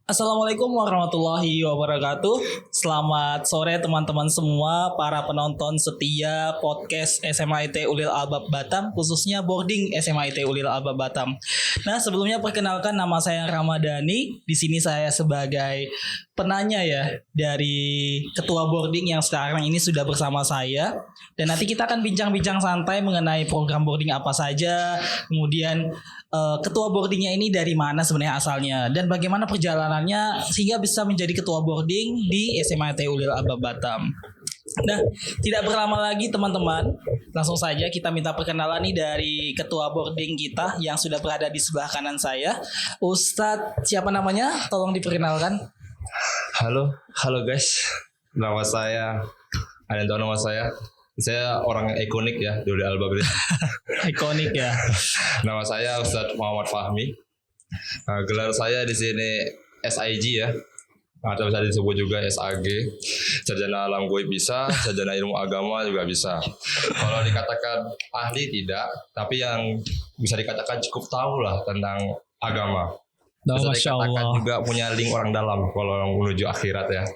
Assalamualaikum warahmatullahi wabarakatuh. Selamat sore teman-teman semua, para penonton setia podcast SMIT Ulil Albab Batam, khususnya boarding SMIT Ulil Albab Batam. Nah, sebelumnya perkenalkan, nama saya Ramadhani. Di sini saya sebagai penanya ya dari ketua boarding yang sekarang ini sudah bersama saya. Dan nanti kita akan bincang-bincang santai mengenai program boarding apa saja, kemudian ketua boardingnya ini dari mana sebenarnya asalnya, dan bagaimana perjalanannya sehingga bisa menjadi ketua boarding di SMIT Ulil Albab Batam. Nah, tidak berlama lagi teman-teman, langsung saja kita minta perkenalan nih dari ketua boarding kita yang sudah berada di sebelah kanan saya. Ustadz, siapa namanya? Tolong diperkenalkan. Halo guys, nama saya, ada yang tahu nama saya? Saya orang ikonik ya di Ulil Albab ini. Ikonik ya. Nama saya Ustadz Muhammad Fahmi. Gelar saya di sini SIG ya, atau bisa disebut juga SAG. Sarjana alam goib bisa, sarjana ilmu agama juga bisa. Kalau dikatakan ahli tidak, tapi yang bisa dikatakan cukup tahu lah tentang agama. Bisa dikatakan juga punya link orang dalam kalau orang menuju akhirat ya.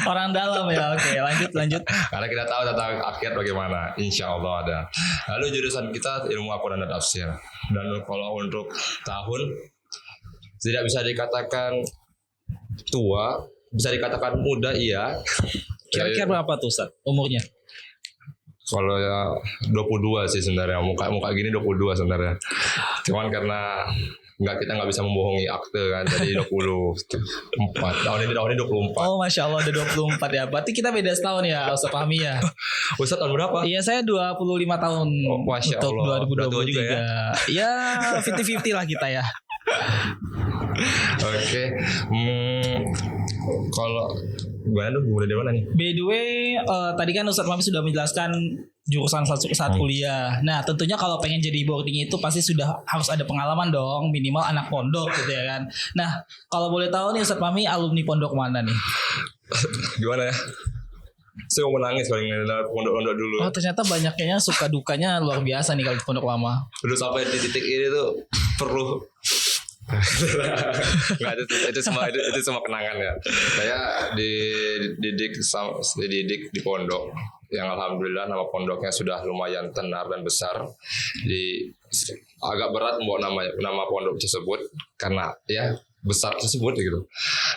Orang dalam ya, oke, lanjut. Karena kita tahu tentang akhirat bagaimana, insya Allah ada. Lalu jurusan kita ilmu Al-Quran dan tafsir. Dan kalau untuk tahun tidak bisa dikatakan tua, bisa dikatakan muda iya. Kira-kira berapa tuh Ustaz umurnya? Kalau ya 22 sih sebenarnya, muka gini 22 sebenarnya. Cuman karena kita nggak bisa membohongi akte kan, jadi 24 tahun ini 24. Oh, Masya Allah, ada 24 ya. Berarti kita beda setahun ya, Ustaz Fahmi ya. Ustaz tahun berapa? Iya, saya 25 tahun. Oh, Masya untuk Allah. 2023 juga ya. Ya 50-50 lah kita ya. Oke. Kalau gimana tuh, mulai dari mana nih? By the way, tadi kan Ustaz Fahmi sudah menjelaskan jurusan saat kuliah. Nah, tentunya kalau pengen jadi boarding itu pasti sudah harus ada pengalaman dong, minimal anak pondok gitu ya kan. Nah, kalau boleh tahu nih Ustaz Fahmi alumni pondok mana nih? Gimana ya? Saya mau menangis kalau ngeliat pondok-pondok dulu. Oh, ternyata banyaknya suka dukanya luar biasa nih kalau di pondok lama. Dulu sampai di titik ini tuh perlu nggak, itu semua kenangan ya. Saya dididik di pondok yang alhamdulillah nama pondoknya sudah lumayan tenar dan besar. Agak berat membawa nama pondok tersebut karena ya besar tersebut gitu.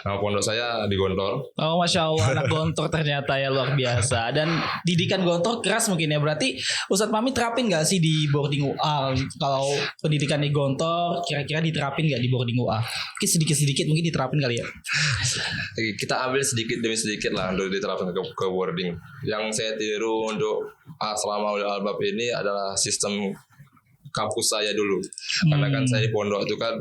Nama pondok saya di Gontor. Oh, Masya Allah, anak Gontor ternyata ya, luar biasa. Dan didikan Gontor keras mungkin ya. Berarti Ustadz Fahmi terapin gak sih di boarding UA? Kalau pendidikan di Gontor kira-kira diterapin gak di boarding UA? Mungkin sedikit-sedikit mungkin diterapin kali ya. Kita ambil sedikit demi sedikit lah untuk diterapkan ke boarding. Yang saya tiru untuk selama Ulil Albab ini adalah sistem kampus saya dulu. Karena kan saya di pondok itu kan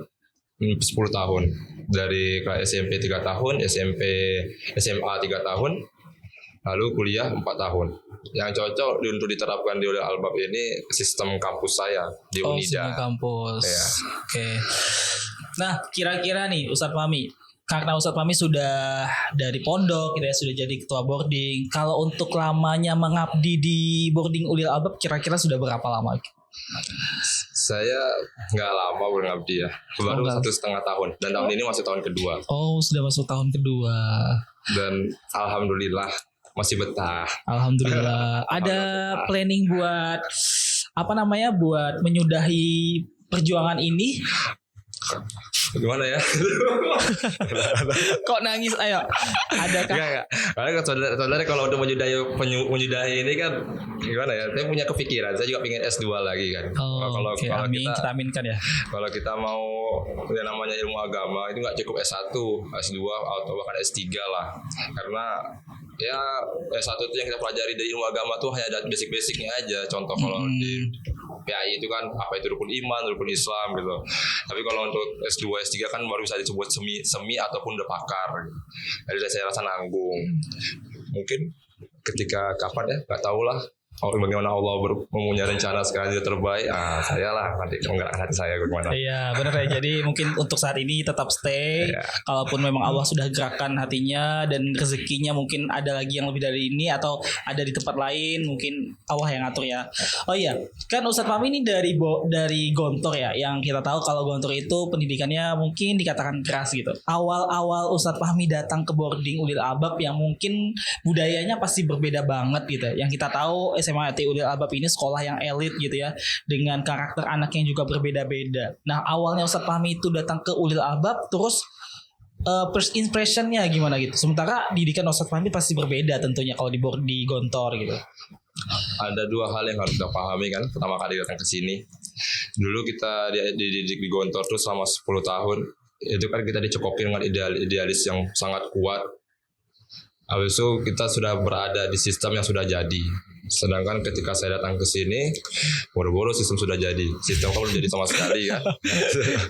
10 tahun, dari kelas SMP 3 tahun, SMA 3 tahun, lalu kuliah 4 tahun. Yang cocok untuk diterapkan di Ulil Albab ini sistem kampus saya di Unida. Sistem kampus. Ya. Oke. Nah, kira-kira nih Ustadz Fahmi, karena Ustadz Fahmi sudah dari pondok, kita sudah jadi ketua boarding. Kalau untuk lamanya mengabdi di boarding Ulil Albab, kira-kira sudah berapa lama? Saya nggak lama berngabdi ya, baru 1,5 tahun, dan tahun ini masuk tahun kedua. Oh, sudah masuk tahun kedua. Dan alhamdulillah masih betah. Alhamdulillah. Ada planning buat buat menyudahi perjuangan ini? Gimana ya? Kok nangis? Ayo. Adakah? Enggak. Karena saudara kalau untuk menyudahi ini kan gimana ya? Saya punya kepikiran. Saya juga pengen S2 lagi kan. Kalau kita aminkan ya. Kalau kita mau yang namanya ilmu agama itu nggak cukup S1, S2 atau bahkan S3 lah. Karena ya S1 itu yang kita pelajari dari ilmu agama tuh hanya ada basic-basicnya aja. Contoh kalau di PAI itu kan apa itu rukun iman, rukun Islam gitu. Tapi kalau untuk S2, S3 kan baru bisa disebut semi ataupun udah pakar gitu. Jadi saya rasa nanggung. Mungkin ketika kapan ya, nggak tahu lah. bagaimana Allah mempunyai rencana sekali terbaik. Saya lah nanti menggerakkan hati saya bagaimana. Iya benar ya. Jadi mungkin untuk saat ini tetap stay. Iya. Kalaupun memang Allah sudah gerakkan hatinya dan rezekinya mungkin ada lagi yang lebih dari ini atau ada di tempat lain, mungkin Allah yang ngatur ya. Oh iya, kan Ustadz Fahmi ini dari Gontor ya. Yang kita tahu kalau Gontor itu pendidikannya mungkin dikatakan keras gitu. Awal-awal Ustadz Fahmi datang ke boarding Ulil Albab yang mungkin budayanya pasti berbeda banget gitu. Yang kita tahu SMA IT Ulil Albab ini sekolah yang elit gitu ya, dengan karakter anak yang juga berbeda-beda. Nah awalnya Ustadz Fahmi itu datang ke Ulil Albab, terus first impressionnya gimana gitu. Sementara didikan Ustadz Fahmi pasti berbeda tentunya kalau di Gontor gitu. Ada dua hal yang harus kita pahami kan pertama kali datang ke sini. Dulu kita dididik di Gontor tuh selama 10 tahun. Itu kan kita dicekoki dengan idealis yang sangat kuat. Habis itu kita sudah berada di sistem yang sudah jadi. Sedangkan ketika saya datang ke sini, boro-boro sistem sudah jadi. Sistem kan belum jadi sama sekali kan.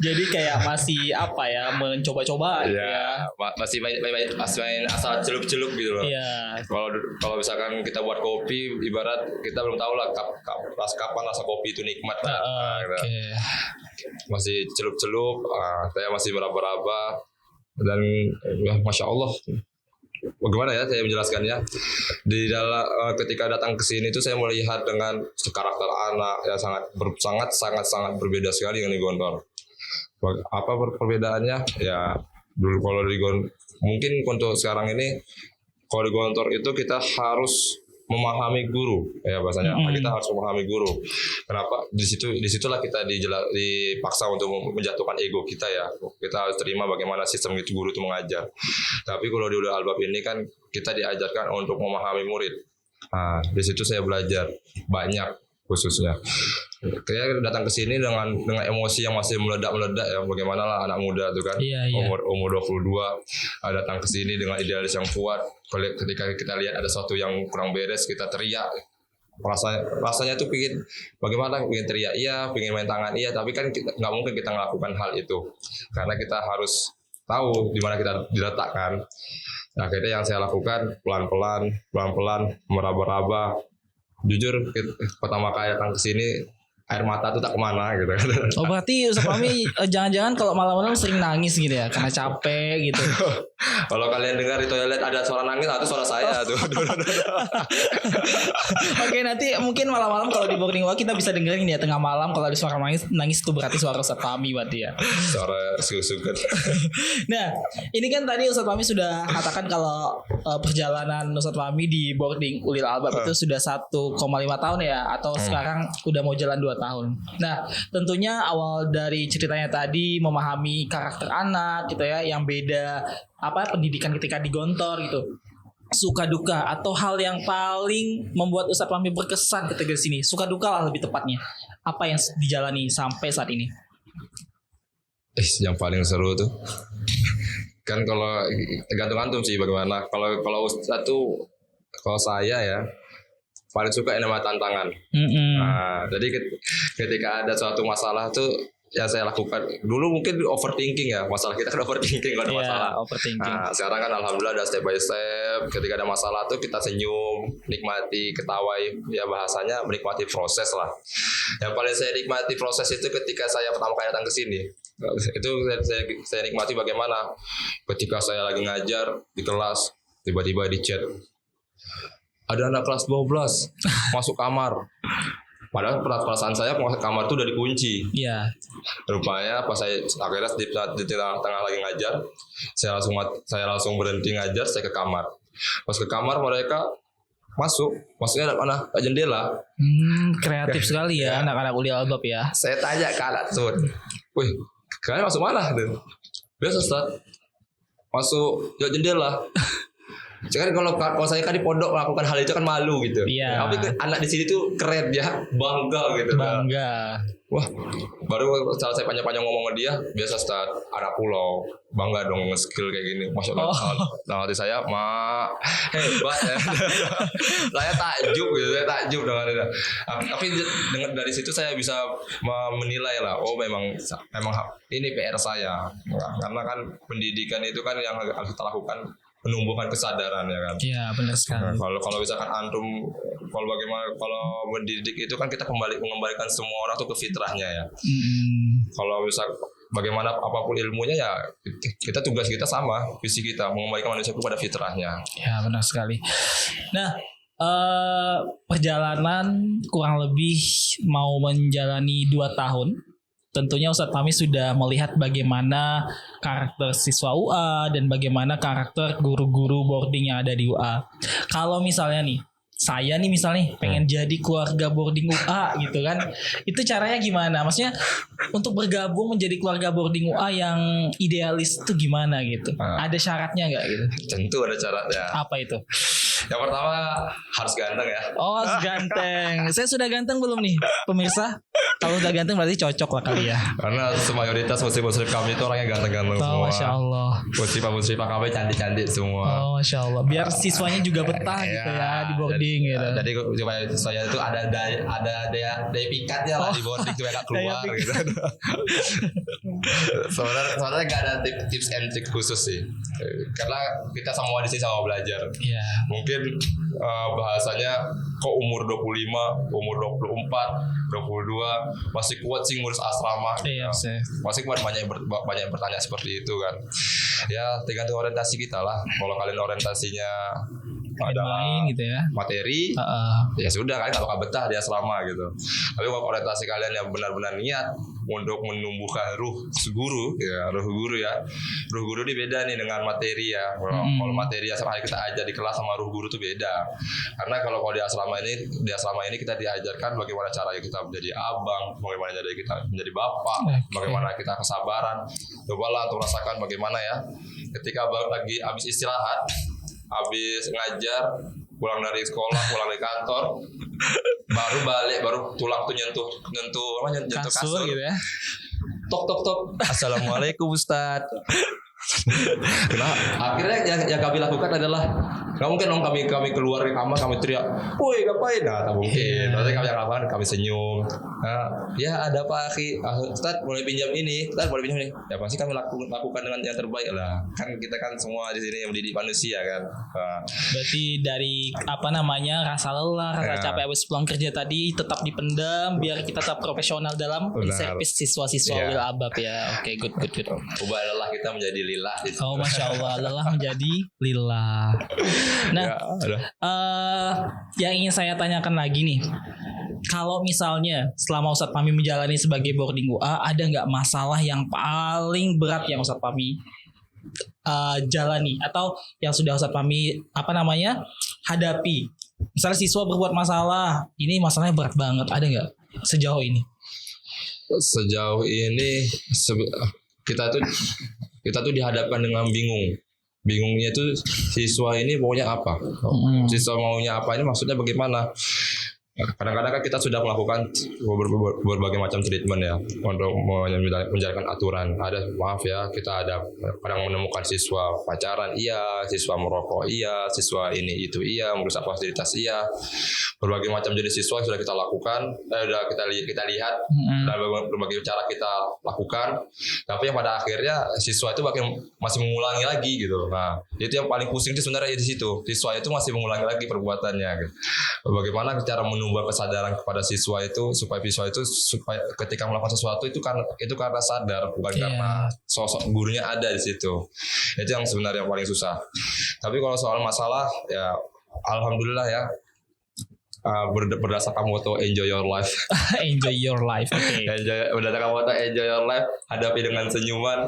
Jadi kayak masih apa ya, mencoba-coba gitu ya. Masih main asal celup-celup gitu loh. Iya. Kalau misalkan kita buat kopi, ibarat kita belum tahu lah kapan rasa kopi itu nikmat kan. Oke. Masih celup-celup, saya masih meraba-raba dan ya, Masya Allah. Bagaimana ya saya menjelaskannya? Di dalam ketika datang ke sini itu saya melihat dengan karakter anak ya sangat berbeda sekali dengan di Gontor. Apa perbedaannya? Ya dulu kalau di Gontor mungkin untuk sekarang ini kalau di Gontor itu kita harus memahami guru ya bahasanya. Kita harus memahami guru. Kenapa? Disitulah kita dipaksa untuk menjatuhkan ego kita ya. Kita harus terima bagaimana sistem itu guru itu mengajar. Tapi kalau di Ulil Albab ini kan kita diajarkan untuk memahami murid. Di situ saya belajar banyak khususnya. Kayak datang ke sini dengan emosi yang masih meledak-meledak ya. Bagaimana lah anak muda itu kan. Iya. Umur 22 datang ke sini dengan idealis yang kuat. Ketika kita lihat ada sesuatu yang kurang beres kita teriak. Rasanya tuh bagaimana pengen teriak iya, pengen main tangan iya, tapi kan nggak mungkin kita melakukan hal itu karena kita harus tahu di mana kita diletakkan. Nah, akhirnya yang saya lakukan pelan-pelan meraba-raba. Jujur pertama kali datang ke sini air mata tuh tak kemana gitu kan. Oh berarti Ustadz Fahmi jangan-jangan kalau malam-malam sering nangis gitu ya karena capek gitu. Kalau kalian dengar di toilet ada suara nangis, itu suara saya tuh. Oke, nanti mungkin malam-malam kalau di boarding walk kita bisa dengerin ya tengah malam kalau ada suara nangis itu berarti suara Ustadz Fahmi berarti ya. Suara suket. Nah, ini kan tadi Ustadz Fahmi sudah katakan kalau perjalanan Ustadz Fahmi di boarding Ulil Albab itu sudah 1,5 tahun ya, atau sekarang udah mau jalan 2 tahun. Nah, tentunya awal dari ceritanya tadi memahami karakter anak gitu ya, yang beda pendidikan ketika di Gontor gitu. Suka duka atau hal yang paling membuat Ustadz Fahmi berkesan ketika di sini. Suka duka lah lebih tepatnya. Apa yang dijalani sampai saat ini? Yang paling seru tuh kan kalau tergantung antum sih bagaimana. Kalau Ustadz tuh kalau saya ya paling suka yang namanya tantangan. Jadi ketika ada suatu masalah tuh yang saya lakukan dulu mungkin overthinking ya, masalah kita kan overthinking kalau ada masalah. Overthinking. Nah, sekarang kan alhamdulillah ada step by step. Ketika ada masalah tuh kita senyum, nikmati, ketawai, ya bahasanya menikmati proses lah. Yang paling saya nikmati proses itu ketika saya pertama kali datang ke sini. Itu saya nikmati bagaimana ketika saya lagi ngajar di kelas tiba-tiba di chat ada anak kelas 12 masuk kamar. Padahal perasaan saya kamar itu udah dikunci. Iya. Rupanya pas saya akhirnya di tengah lagi ngajar, saya langsung berhenti ngajar, saya ke kamar. Pas ke kamar mereka masuknya mana? Ke jendela. Kreatif sekali ya anak-anak Ulil Albab ya. Saya tanya ke anak tersebut, "Wih, kalian masuk mana?" Biasa Ustaz. Masuk jendela. Jadi kalau saya kan di pondok melakukan hal itu kan malu gitu. Iya. Tapi anak di sini tuh keren ya, bangga gitu. Bangga. Wah, baru setelah saya panjang-panjang ngomong sama dia, biasa start anak pulau, bangga dong nge-skill kayak gini. Masya Allah. Dalam hati saya, hebat ya. Saya takjub gitu, dengan itu. Tapi dari situ saya bisa menilai lah, oh memang ini PR saya. Karena kan pendidikan itu kan yang harus kita lakukan menumbuhkan kesadaran ya kan. Iya, benar sekali. Nah, kalau misalkan antum kalau mendidik itu kan kita mengembalikan semua orang tuh ke fitrahnya ya. Kalau misal bagaimana apapun ilmunya ya kita tugas kita sama, visi kita mengembalikan manusia kepada fitrahnya. Ya, benar sekali. Nah, perjalanan kurang lebih mau menjalani 2 tahun. Tentunya Ustadz Fahmi sudah melihat bagaimana karakter siswa UA dan bagaimana karakter guru-guru boarding yang ada di UA. Kalau misalnya nih, saya nih misalnya pengen jadi keluarga boarding UA gitu kan, itu caranya gimana? Maksudnya untuk bergabung menjadi keluarga boarding UA yang idealis itu gimana gitu? Ada syaratnya nggak gitu? Tentu ada syaratnya. Apa itu? Yang pertama harus ganteng ya. Oh, harus ganteng. Saya sudah ganteng belum nih pemirsa? Kalau udah ganteng berarti cocok lah kali ya. Karena mayoritas muslim-muslim kami itu orangnya ganteng-ganteng semua. Masya Allah. Muslimah kami cantik-cantik semua. Oh, Masya Allah. Biar siswanya juga betah gitu ya di boarding gitu. Jadi supaya saya itu ada daya pikatnya lah di boarding supaya gak keluar gitu. Sebenarnya gak ada tips and trick khusus sih. Karena kita semua di sini sama belajar. Iya. Mungkin bahasanya kok umur 25, umur 24, 22 masih kuat sih ngurus asrama. Iya, masih kuat, banyak yang bertanya seperti itu kan. Ya tergantung orientasi kita lah. Kalau kalian orientasinya main gitu ya, materi, ya sudah kalian gak bakal betah di asrama gitu. Tapi kalau orientasi kalian yang benar-benar niat untuk menumbuhkan ruh guru ini beda nih dengan materi ya. Kalau materi yang hari kita ajar di kelas sama ruh guru itu beda. Karena kalau di asrama ini kita diajarkan bagaimana caranya kita menjadi abang, bagaimana cara kita menjadi bapak, bagaimana kita kesabaran. Cobalah untuk rasakan bagaimana ya ketika lagi habis istirahat, habis ngajar, pulang dari sekolah, pulang dari kantor, baru balik, baru tulang tuh nyentuh kasur gitu ya. Tok. Assalamualaikum Ustadz. Nah, akhirnya yang kami lakukan adalah nggak mungkin dong kami keluar dari kamar kami teriak, woi ngapain? Nah, tak mungkin. Nanti kami yang lakukan kami senyum. Nah, ya ada apa akhi? Ustadz boleh pinjam ini, Ustadz boleh pinjam ini. Ya pasti kami lakukan dengan yang terbaik lah. Kan kita kan semua di sini yang mendidik manusia kan. Nah. Berarti dari rasa lelah, rasa capek habis pulang kerja tadi tetap dipendam biar kita tetap profesional dalam servis siswa-siswa Ulil Albab ya. Oke, good. Ubah lelah kita menjadi lillah. Oh, Masya Allah, lelah menjadi lillah. Nah, yang ingin saya tanyakan lagi nih, kalau misalnya selama Ustadz Fahmi menjalani sebagai boarding UA, ada nggak masalah yang paling berat yang Ustadz Fahmi jalani atau yang sudah Ustadz Fahmi hadapi? Misalnya siswa berbuat masalah, ini masalahnya berat banget, ada nggak sejauh ini? Sejauh ini kita tuh dihadapkan dengan bingungnya itu siswa ini maunya apa, siswa maunya apa ini maksudnya bagaimana. Kadang-kadang kan kita sudah melakukan berbagai macam treatment ya untuk menjalankan aturan. Maaf ya, kita ada kadang menemukan siswa pacaran, iya, siswa merokok, iya, siswa ini itu, iya, merusak fasilitas, iya. Berbagai macam jenis siswa sudah kita lakukan, kita lihat dan berbagai cara kita lakukan. Tapi yang pada akhirnya siswa itu masih mengulangi lagi gitu. Nah, itu yang paling pusing itu sebenarnya di situ. Siswa itu masih mengulangi lagi perbuatannya. Gitu. Bagaimana cara menumbuh kesadaran kepada siswa itu supaya ketika melakukan sesuatu itu karena sadar, bukan karena sosok gurunya ada di situ. Itu yang sebenarnya yang paling susah. Tapi kalau soal masalah ya alhamdulillah ya, berdasarkan moto enjoy your life. Enjoy your life, oke. Berdasarkan moto enjoy your life, hadapi dengan senyuman.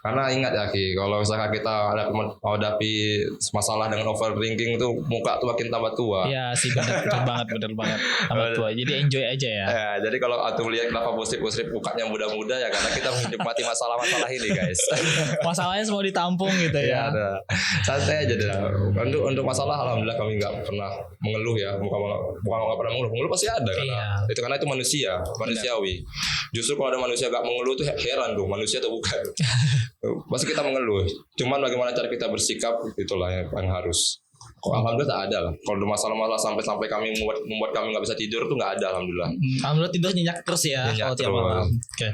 Karena ingat ya Ki, kalau misalkan kita hadapi masalah dengan overthinking itu muka tuh makin tambah tua. Iya sih, bener banget tambah tua. Jadi enjoy aja ya. Ya, jadi kalau antum lihat kenapa musrik mukanya muda-muda ya karena kita menikmati masalah-masalah ini guys. Masalahnya semua ditampung gitu ya. Ya, santai aja deh. Untuk masalah alhamdulillah kami nggak pernah mengeluh ya. Bukan nggak pernah mengeluh pasti ada karena itu manusiawi. Justru kalau ada manusia nggak mengeluh tuh heran tuh manusia atau bukan. Pasti kita mengeluh. Cuman bagaimana cara kita bersikap itulah yang harus. Alhamdulillah tak ada lah. Kalau masalah-masalah sampai kami membuat kami nggak bisa tidur tuh nggak ada, alhamdulillah. Alhamdulillah tidur nyenyak terus ya Nyenyak kalau tiap terus. malam. Oke.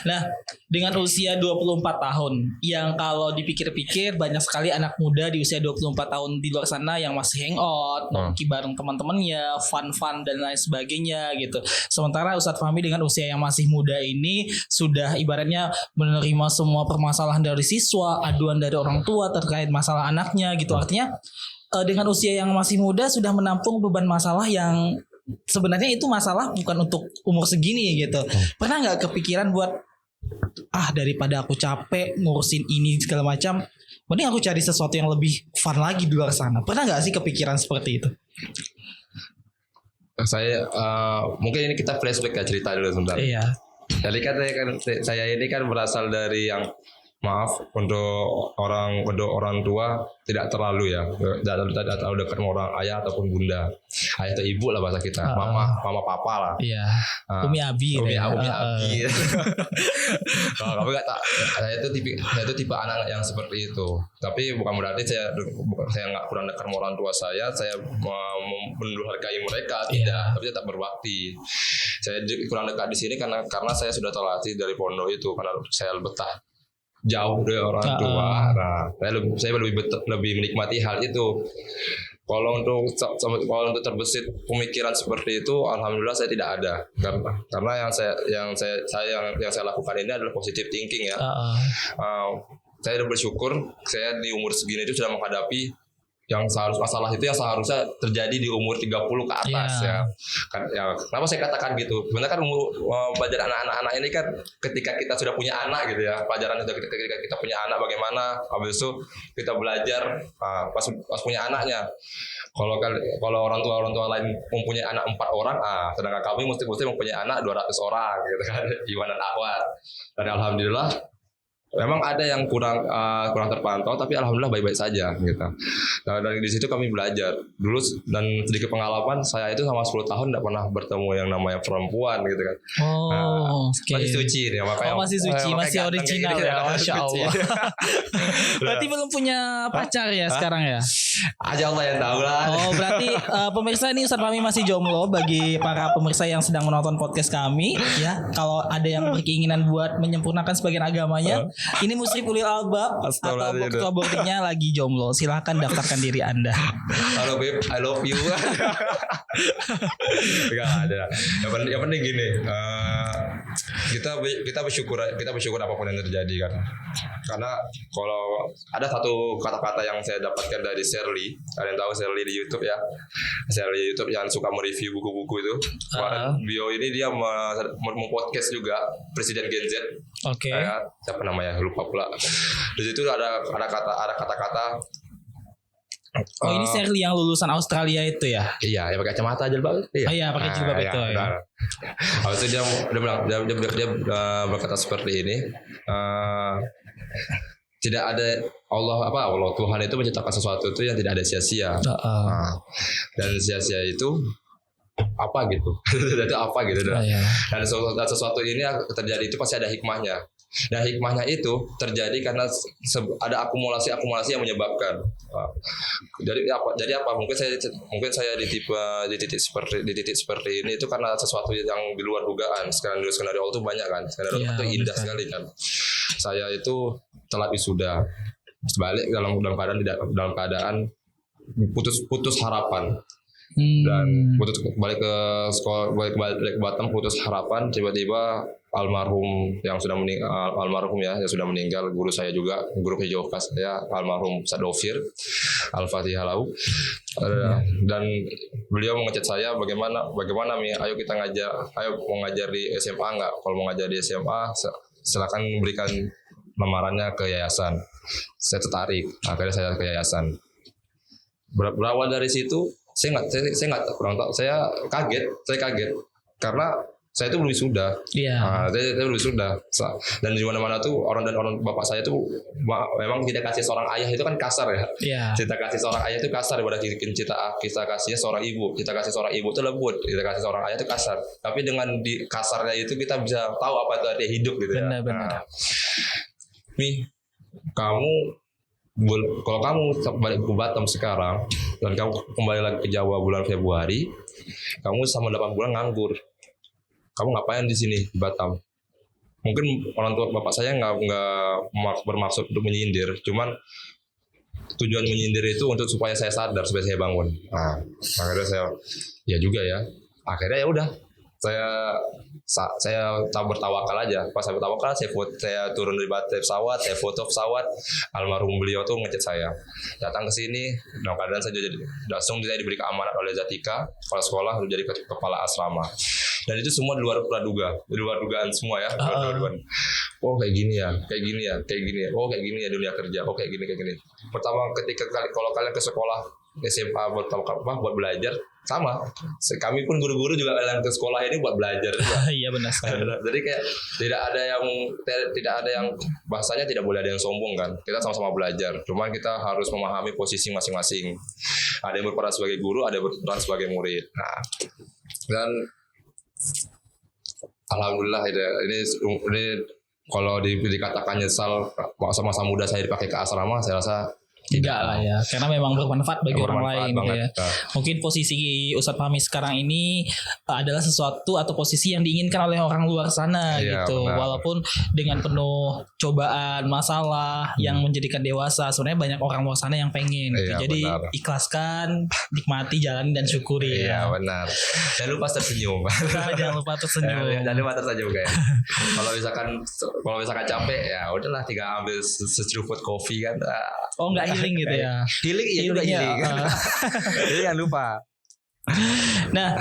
Nah, dengan usia 24 tahun yang kalau dipikir-pikir banyak sekali anak muda di usia 24 tahun di luar sana yang masih hangout, nongki bareng teman-temannya, fun-fun dan lain sebagainya gitu. Sementara Ustadz Fahmi dengan usia yang masih muda ini sudah ibaratnya menerima semua permasalahan dari siswa, aduan dari orang tua terkait masalah anaknya gitu. Artinya dengan usia yang masih muda sudah menampung beban masalah yang sebenarnya itu masalah bukan untuk umur segini gitu. Pernah nggak kepikiran buat daripada aku capek ngurusin ini segala macam, mending aku cari sesuatu yang lebih fun lagi di luar sana. Pernah nggak sih kepikiran seperti itu? Saya mungkin ini kita flashback ya, cerita dulu sebentar. Iya. Jadi kan saya ini kan berasal dari yang, maaf, untuk orang tua tidak terlalu ya, tidak terlalu dekat sama orang ayah ataupun bunda, ayah atau ibu lah bahasa kita, mama papa lah. Iya. Umi Abi. Umi Abi. Kalau kamu nggak tak, saya itu tipe anak yang seperti itu. Tapi bukan berarti saya nggak kurang dekat sama orang tua saya mendurhakai mereka, tidak. Tapi tetap berbakti. Saya kurang dekat di sini karena saya sudah terlatih dari pondok itu, karena saya betah jauh dari orang tua. Nah, saya lebih menikmati hal itu. Kalau untuk terbesit pemikiran seperti itu, alhamdulillah saya tidak ada. Karena yang saya lakukan ini adalah positive thinking ya. Saya sudah bersyukur saya di umur segini itu sudah menghadapi masalah itu yang seharusnya terjadi di umur 30 ke atas ya. Kenapa saya katakan gitu? Sebenarnya kan pelajaran anak-anak ini kan ketika kita sudah punya anak gitu ya. Pelajaran itu ketika kita punya anak bagaimana, habis itu kita belajar pas punya anaknya. Kalau orang tua lain mempunyai anak 4 orang, sedangkan kami mesti mempunyai anak 200 orang gitu kan. Gimana akhwat. Dan alhamdulillah memang ada yang kurang terpantau, tapi alhamdulillah baik-baik saja gitu. Nah, dari di situ kami belajar dulu, dan sedikit pengalaman saya itu sama 10 tahun tidak pernah bertemu yang namanya perempuan gitu kan. Masih suci nih, makanya masih suci, masih original gini, ya, masya Allah. Berarti belum punya pacar ya sekarang ya? Aja Allah yang tahu lah. Oh, berarti pemirsa, ini Ustadz Fahmi masih jomblo. Bagi para pemirsa yang sedang menonton podcast kami ya, kalau ada yang berkeinginan buat menyempurnakan sebagian agamanya, ini Musrif Ulil Albab atau ketua boardingnya lagi jomblo, silahkan daftarkan diri Anda. Halo babe, I love you. Gak ada. Yang penting gini, kita bersyukur apapun yang terjadi kan. Karena kalau ada satu kata-kata yang saya dapatkan dari Shirley, kalian tahu Shirley di YouTube ya, Shirley YouTube yang suka mereview buku-buku itu. Kemarin bio ini dia mempodcast juga Presiden Gen Z. Oke. Siapa namanya? Lupa pula. Di situ ada kata-kata. Ini Shirley yang lulusan Australia itu ya? Iya, yang pakai kacamata jilbab. Iya, pakai jilbab itu. Ya. Habis itu dia berkata seperti ini. Tidak ada Allah Tuhan itu menciptakan sesuatu itu yang tidak ada sia-sia. Dan sia-sia itu apa gitu? Itu apa gitu? Dan sesuatu ini terjadi itu pasti ada hikmahnya. Dan hikmahnya itu terjadi karena ada akumulasi yang menyebabkan. Jadi apa? Mungkin saya di titik seperti ini itu karena sesuatu yang di luar dugaan. Skenario Allah itu banyak kan. Skenario itu indah sekali kan. Saya itu telat wisuda, sebalik dalam keadaan putus harapan. Dan balik ke sekolah, balik ke Batam, putus harapan. Tiba-tiba almarhum yang sudah meninggal, guru saya juga, guru PJOK saya, almarhum Ustaz Dovir Al-Fatihah Lau. Dan beliau mengechat saya, bagaimana Mi, ayo kita mau ngajar di SMA nggak? Kalau mau ngajar di SMA silakan berikan lamarannya ke yayasan. Saya tertarik, akhirnya saya ke yayasan. Berawal dari situ saya kaget karena saya itu belum wisuda. Saya belum wisuda. Dan di mana-mana tuh orang bapak saya tuh memang tidak kasih seorang ayah itu kan kasar ya. Kita kasih seorang ayah itu kasar daripada kita kasihnya seorang ibu. Kita kasih seorang ibu itu lembut. Kita kasih seorang ayah itu kasar. Tapi dengan di kasarnya itu kita bisa tahu apa itu arti hidup gitu ya. Benar. Mi, kalau kamu balik ke Batam sekarang, dan kamu kembali lagi ke Jawa bulan Februari, kamu selama 8 bulan nganggur. Kamu ngapain di sini di Batam? Mungkin orang tua bapak saya nggak bermaksud untuk menyindir, cuman tujuan menyindir itu untuk supaya saya sadar, supaya saya bangun. Nah, akhirnya saya ya juga ya. Akhirnya ya udah, saya bertawakal aja. Pas saya bertawakal, saya turun dari baterai pesawat, saya foto pesawat. Almarhum beliau tuh ngechat saya, datang ke sini dalam keadaan saya langsung saya diberi keamanan oleh Zatika, kepala sekolah, menjadi kepala asrama. Dan itu semua di luar dugaan semua ya. Oh kayak gini ya. Oh kayak gini ya dunia kerja. Oh kayak gini. Pertama ketika kalau kalian ke sekolah SMA buat belajar, sama. Kami pun guru-guru juga kalian ke sekolah ini buat belajar juga. Iya benar sekali. Jadi kayak tidak ada yang bahasanya tidak boleh ada yang sombong kan. Kita sama-sama belajar. Cuman kita harus memahami posisi masing-masing. Ada yang berperan sebagai guru, ada yang berperan sebagai murid. Nah, dan alhamdulillah ini kalau dikatakan nyesal masa muda saya dipakai ke asrama, saya rasa tidak lah ya, karena memang bermanfaat bagi orang lain gitu ya. Nah. Mungkin posisi Ustadz Fahmi sekarang ini adalah sesuatu atau posisi yang diinginkan oleh orang luar sana gitu. Benar. Walaupun dengan penuh cobaan, masalah yang menjadikan dewasa, sebenarnya banyak orang luar sana yang pengen gitu. Jadi benar. Ikhlaskan, nikmati, jalani dan syukuri. Iya benar. Jangan lupa tersenyum. Jangan lupa tersenyum. Jangan lupa tersenyum guys. Kalau misalkan capek ya udahlah, tinggal ambil seceruput kopi kan. Oh enggak healing gitu ya. Healing iya juga healing. Jadi jangan lupa. Nah,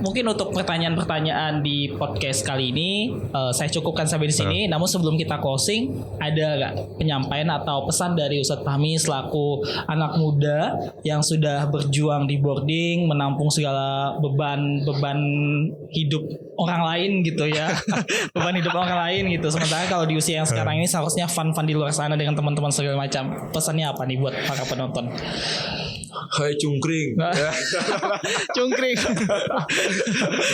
mungkin untuk pertanyaan-pertanyaan di podcast kali ini saya cukupkan sampai di sini. Namun sebelum kita closing, ada nggak penyampaian atau pesan dari Ustadz Fahmi selaku anak muda yang sudah berjuang di boarding, menampung segala beban hidup orang lain gitu ya, beban hidup orang lain gitu. Sementara kalau di usia yang sekarang ini seharusnya fun di luar sana dengan teman-teman segala macam. Pesannya apa nih buat para penonton? Hai cungkring. Cungkring.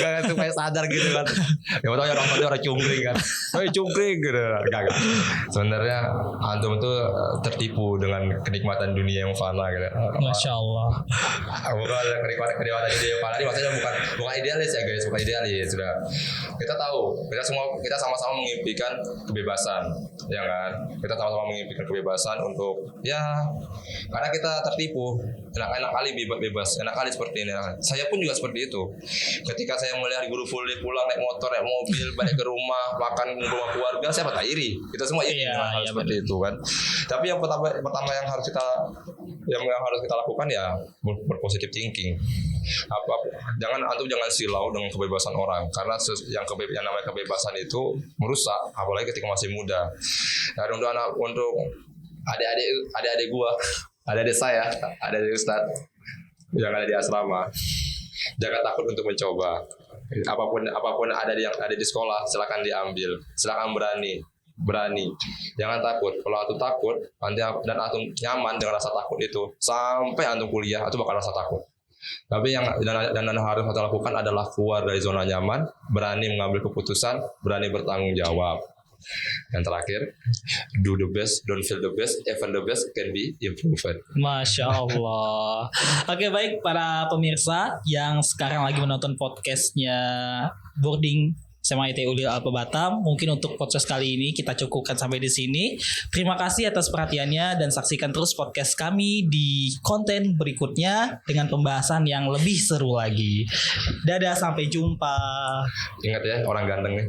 Gak supaya sadar gitu kan. Ya betul ya, nontonnya orang cungkring kan. Hai cungkring gitu. Gak. Sebenarnya antum tuh tertipu dengan kenikmatan dunia yang fana gitu. Masya Allah. Bukan kenikmatan dunia yang fana ini maksudnya bukan idealis ya guys, bukan idealis. Sudah. Kita tahu, kita sama-sama mengimpikan kebebasan, ya kan? Kita sama-sama mengimpikan kebebasan untuk ya, karena kita tertipu. Enak kali bebas, enak kali seperti ini. Saya pun juga seperti itu. Ketika saya melihat guru fully pulang naik motor, naik mobil, balik ke rumah, makan rumah keluarga, saya tak iri. Kita semua iri hal seperti itu kan. Tapi yang pertama yang harus kita lakukan ya berpositif thinking. Antum jangan silau dengan kebebasan orang, karena yang namanya kebebasan itu merusak, apalagi ketika masih muda. Dan untuk adik-adik gua, adik-adik saya, adik-adik Ustadz yang ada di asrama, jangan takut untuk mencoba. Apapun ada di sekolah, silakan diambil, silakan berani, jangan takut. Kalau antum takut dan antum nyaman dengan rasa takut itu, sampai antum kuliah itu bakal rasa takut. Tapi yang harus kita lakukan adalah keluar dari zona nyaman, berani mengambil keputusan, berani bertanggung jawab. Yang terakhir, do the best, don't feel the best, even the best can be improved. Masya Allah. Oke, baik para pemirsa yang sekarang lagi menonton podcastnya Boarding SMA IT Ulil Alba Batam, mungkin untuk podcast kali ini kita cukupkan sampai di sini. Terima kasih atas perhatiannya dan saksikan terus podcast kami di konten berikutnya dengan pembahasan yang lebih seru lagi. Dadah, sampai jumpa. Ingat ya, orang ganteng nih.